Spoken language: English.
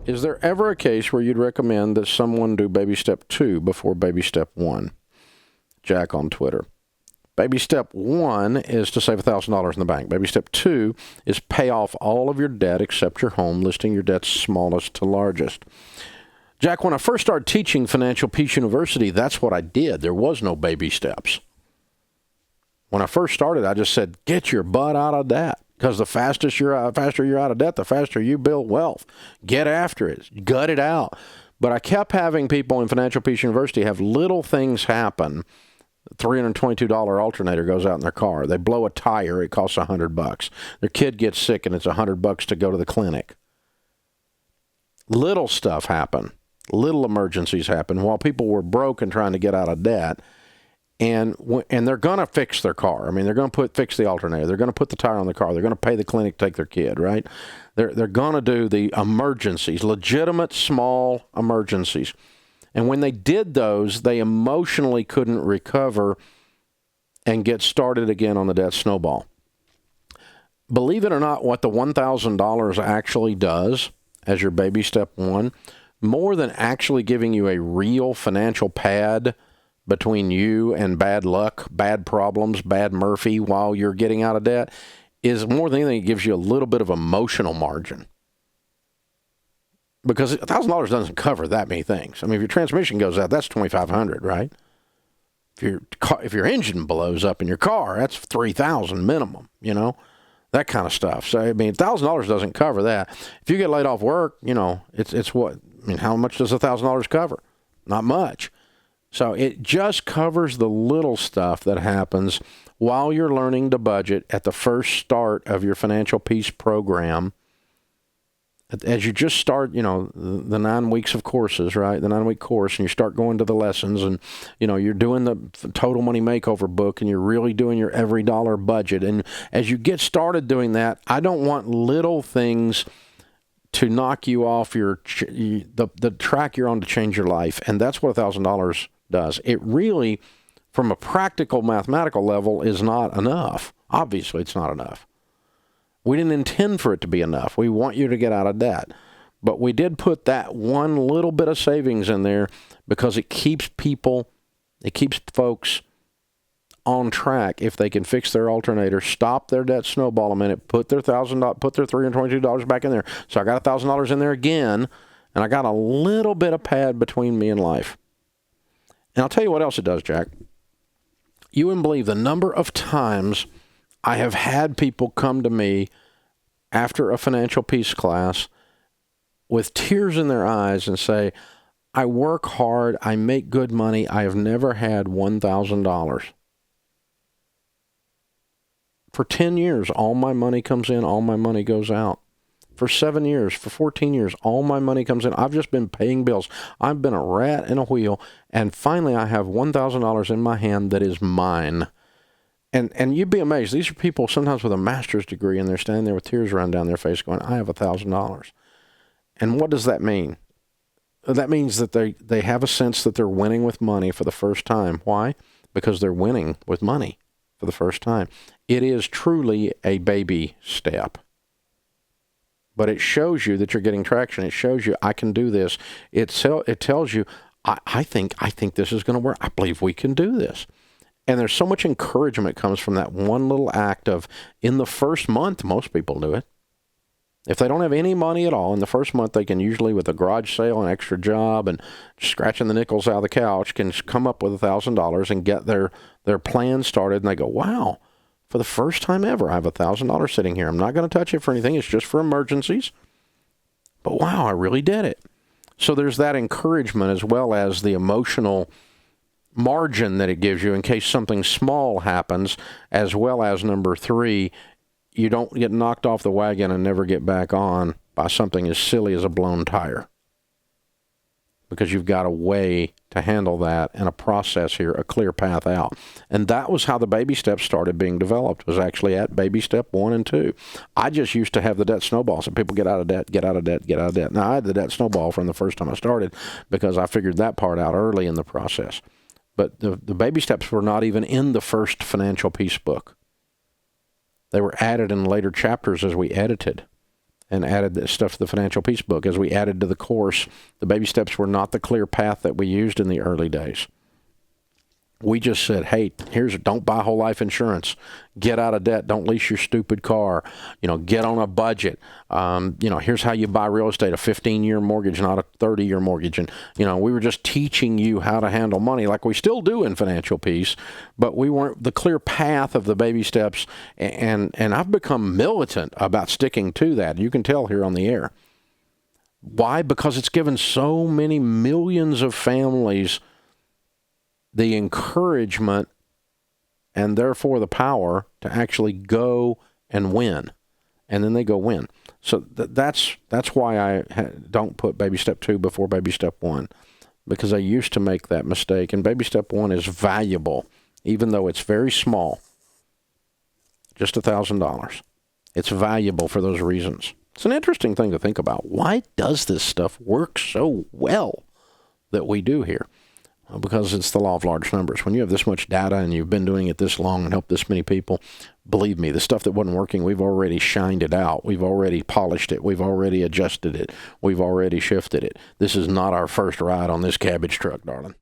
Is there ever a case where you'd recommend that someone do baby step 2 before baby step 1? Jack on Twitter. Baby step 1 is to save $1,000 in the bank. Baby step 2 is pay off all of your debt except your home, listing your debts smallest to largest. Jack, when I first started teaching Financial Peace University, that's what I did. There was no baby steps. When I first started, I just said, get your butt out of debt. Because the faster you're out of debt, the faster you build wealth. Get after it. Gut it out. But I kept having people in Financial Peace University have little things happen. $322 alternator goes out in their car. They blow a tire. It costs $100. Their kid gets sick, and it's $100 to go to the clinic. Little stuff happen. Little emergencies happen while people were broke and trying to get out of debt. And they're going to fix their car. I mean, they're going to fix the alternator. They're going to put the tire on the car. They're going to pay the clinic to take their kid, right? They're going to do the emergencies, legitimate small emergencies. And when they did those, they emotionally couldn't recover and get started again on the debt snowball. Believe it or not, what the $1,000 actually does as your baby step 1, more than actually giving you a real financial pad between you and bad luck, bad problems, bad Murphy while you're getting out of debt, is more than anything, it gives you a little bit of emotional margin. Because $1,000 doesn't cover that many things. I mean, if your transmission goes out, that's $2,500, right? If your engine blows up in your car, that's $3,000 minimum, that kind of stuff. So, I mean, $1,000 doesn't cover that. If you get laid off work, it's what? I mean, how much does $1,000 cover? Not much. So it just covers the little stuff that happens while you're learning to budget at the first start of your Financial Peace program. As you just start, the 9 weeks of courses, right? The 9-week course, and you start going to the lessons, and, you're doing the Total Money Makeover book, and you're really doing your every dollar budget. And as you get started doing that, I don't want little things to knock you off the track you're on to change your life. And that's what $1,000 does. It really, from a practical mathematical level, is not enough. Obviously, it's not enough. We didn't intend for it to be enough. We want you to get out of debt. But we did put that one little bit of savings in there because it keeps folks on track if they can fix their alternator, stop their debt snowball a minute, put their $322 back in there. So I got $1,000 in there again, and I got a little bit of pad between me and life. And I'll tell you what else it does, Jack. You wouldn't believe the number of times I have had people come to me after a Financial Peace class with tears in their eyes and say, I work hard, I make good money, I have never had $1,000. For 10 years, all my money comes in, all my money goes out. For 7 years, for 14 years, all my money comes in. I've just been paying bills. I've been a rat in a wheel, and finally I have $1,000 in my hand that is mine. And you'd be amazed. These are people sometimes with a master's degree, and they're standing there with tears running down their face going, I have $1,000. And what does that mean? That means that they have a sense that they're winning with money for the first time. Why? Because they're winning with money for the first time. It is truly a baby step. But it shows you that you're getting traction. It shows you, I can do this. It tells you, I think this is going to work. I believe we can do this. And there's so much encouragement comes from that one little act of, in the first month, most people do it. If they don't have any money at all, in the first month, they can usually, with a garage sale, an extra job, and scratching the nickels out of the couch, can come up with $1,000 and get their plan started. And they go, wow, for the first time ever, I have $1,000 sitting here. I'm not going to touch it for anything. It's just for emergencies. But wow, I really did it. So there's that encouragement as well as the emotional margin that it gives you in case something small happens, as well as number 3, you don't get knocked off the wagon and never get back on by something as silly as a blown tire. Because you've got a way to handle that and a process here, a clear path out. And that was how the baby steps started being developed, was actually at baby step 1 and 2. I just used to have the debt snowball. So people get out of debt, get out of debt, get out of debt. Now, I had the debt snowball from the first time I started because I figured that part out early in the process. But the baby steps were not even in the first Financial Peace book. They were added in later chapters as we edited. and added this stuff to the Financial Peace book. As we added to the course, the baby steps were not the clear path that we used in the early days. We just said, hey, don't buy whole life insurance. Get out of debt. Don't lease your stupid car. Get on a budget. Here's how you buy real estate, a 15-year mortgage, not a 30-year mortgage. And, we were just teaching you how to handle money like we still do in Financial Peace, but we weren't the clear path of the baby steps. And I've become militant about sticking to that. You can tell here on the air. Why? Because it's given so many millions of families the encouragement and therefore the power to actually go and win. And then they go win. So that's why I don't put baby step 2 before baby step 1, because I used to make that mistake. And baby step 1 is valuable, even though it's very small, just $1,000. It's valuable for those reasons. It's an interesting thing to think about. Why does this stuff work so well that we do here? Because it's the law of large numbers. When you have this much data and you've been doing it this long and helped this many people, believe me, the stuff that wasn't working, we've already shined it out. We've already polished it. We've already adjusted it. We've already shifted it. This is not our first ride on this cabbage truck, darling.